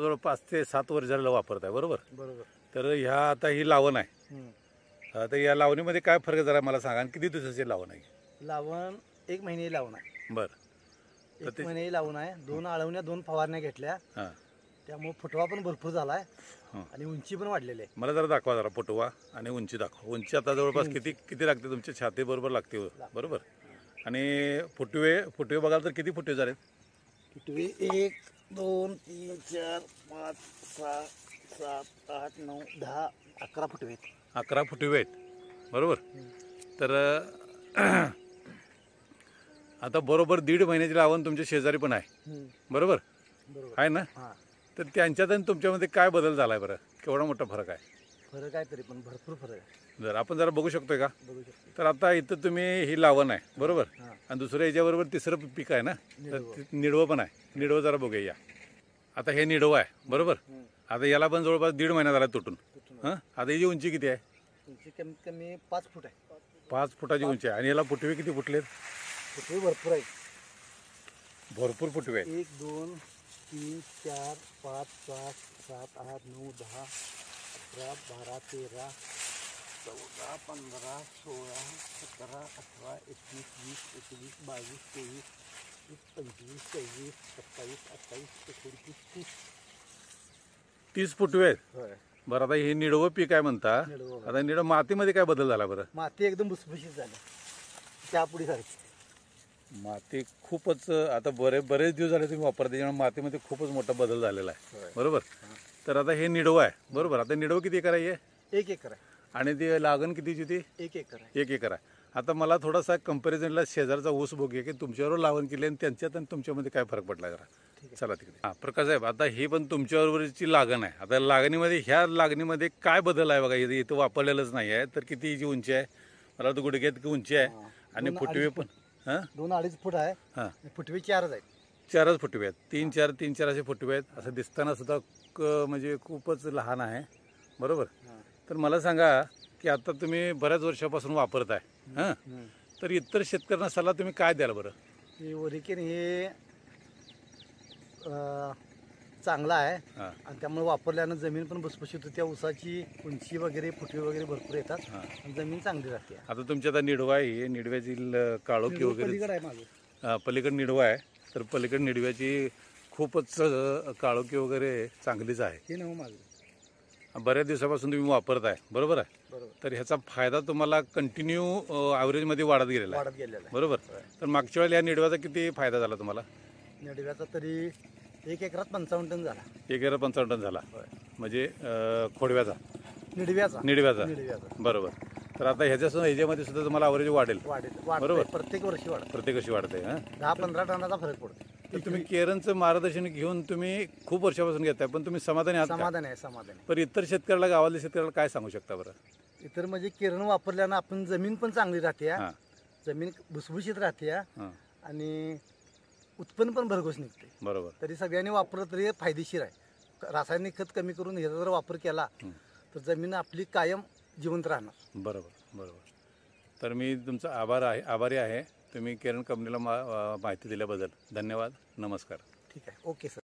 जवळ 5 ते 7 वर्ष झालं वापरताय बरोबर. बरोबर. तर ह्या आता ही लावण आहे. तर या लावणीमध्ये काय फरक जरा मला सांगा आणि किती दिवसाची लावण आहे? लावण 1 महिने लावून आहे. बरं. 1 महिने लावून आहे. 2 आळवण्या 2 फवारण्या घेतल्या. हां. त्यामुळे फुटवा पण भरपूर झाला आहे आणि उंची पण वाढलेली आहे. मला जरा दाखवा, जरा फुटवा आणि उंची दाखवा. उंची आता जवळपास किती लागते? तुमच्या छाती बरोबर लागते बरोबर. आणि फुटवे बघाल तर किती फुटवे झालेत? फुटवे 1 2 3 4 5 6 7 8 9 10 11 फुटवे आहेत. 11 फुटवे आहेत बरोबर. तर आता बरोबर 1.5 महिन्याची लावण तुमच्या शेजारी पण आहे बरोबर आहे ना. तर त्यांच्यात आणि तुमच्यामध्ये काय बदल झालाय बरं? केवढा मोठा फरक आहे? फरक आहे तरी पण भरपूर फरक आहे. जर आपण जरा बघू शकतोय का? बघू शकतो. तर आता इथं तुम्ही ही लावण आहे बरोबर आणि दुसऱ्या याच्याबरोबर तिसरं पीक आहे ना, तर निडवं पण आहे. निडवं जरा बघूया या. आता हे निडवं आहे बरोबर. आता याला पण जवळपास 1.5 महिना झाला तुटून. आता याची उंची किती आहे? उंची कमीत कमी 5 फूट आहे. 5 फुटाची उंची आहे. आणि याला फुटवे किती फुटलेत? फुटवे भरपूर आहेत. भरपूर फुटवे आहेत. 1 2 3 4 5 6 7 8 9 10 11 12 13 14 15 16 17 18 19 20 21 22 23 25 26 27 28 29 30 फुटवे आहेत. 30. होय. बरं. आता हे निडवं पीक आहे म्हणता. आता निडव मातीमध्ये काय बदल झाला बरं? माती एकदम भुसभुशीत झाली. त्यापुढे सारखी माती खूपच आता बरेच दिवस झाले तुम्ही वापरते, त्यामुळे मातीमध्ये खूपच मोठा बदल झालेला आहे बरोबर. तर आता हे निडवं आहे बरोबर. आता निडवं किती एकर आहे? 1 एकर आहे. आणि ती लागण कितीची ती? 1 एकर आहे. 1 एकर आहे. आता मला थोडासा कंपॅरिझनला शेजारचा ऊस बघूया की तुमच्यावर लावण केली आणि त्यांच्यात आणि तुमच्यामध्ये काय फरक पडला जरा. चला तिकडे. हां प्रकाश साहेब, आता ही पण तुमच्याबरोबरची लागण आहे. आता ह्या लागणीमध्ये काय बदल आहे बघा? इथं वापरलेलंच नाही आहे. तर किती हिची उंची आहे? मला वाटतं गुडघ्यात उंची आहे. आणि फुटवे पण 2-2.5 फूट आहे. फुटवे 4च आहेत. 4च फुटवे आहेत. 3-4 असे फुटवे आहेत. असं दिसताना सुद्धा म्हणजे खूपच लहान आहे बरोबर. तर मला सांगा की आता तुम्ही बऱ्याच वर्षापासून वापरताय तर इतर शेतकऱ्यांना सल्ला तुम्ही काय द्याल बरं? ओरिकेन हे चांगला आहे आणि त्यामुळे वापरल्यानं जमीन पण भुसभुशीत होते. त्या ऊसाची उंची वगैरे फुटवे वगैरे भरपूर येतात आणि जमीन चांगली राहते. आता तुमच्या आता निडवा आहे, निडव्याची काळोखी वगैरे पलीकडे निडवा आहे. तर पलीकडे निडव्याची खूपच काळोखी वगैरे चांगलीच आहे. हे नव माझं बऱ्याच दिवसापासून तुम्ही वापरताय बरोबर आहे. बरोबर. तर ह्याचा फायदा तुम्हाला कंटिन्यू ॲव्हरेजमध्ये वाढत गेलेला आहे बरोबर. तर मागच्या वेळेला या निडव्याचा किती फायदा झाला तुम्हाला? निडव्याचा तरी 1 एकरात 55 टन झाला. 1 एकरात 55 टन झाला म्हणजे खोडव्याचा निडव्याचा बरोबर. तर आता ह्याच्यामध्ये सुद्धा तुम्हाला ॲव्हरेज वाढेल बरोबर. प्रत्येक वर्षी वाढते. 10-15 टनाचा फरक पडतो. तर तुम्ही केरनचं मार्गदर्शन घेऊन तुम्ही खूप वर्षापासून घेताय, पण तुम्ही समाधानी आहात? समाधान आहे. पण इतर शेतकऱ्याला, गावातल्या शेतकऱ्याला काय सांगू शकता बरं? इतर म्हणजे केरन वापरल्यानं आपण जमीन पण चांगली राहते. जमीन भुसभुशीत राहते आणि उत्पन्न पण भरघोस निघते बरोबर. तरी सगळ्यांनी वापरलं तरी फायदेशीर आहे. रासायनिक खत कमी करून ह्याचा जर वापर केला तर जमीन आपली कायम जिवंत राहणार. बरोबर. तर मी तुमचा आभारी आहे. तुम्ही केरन कंपनीला माहिती दिल्याबद्दल धन्यवाद. नमस्कार. ठीक आहे. Okay sir.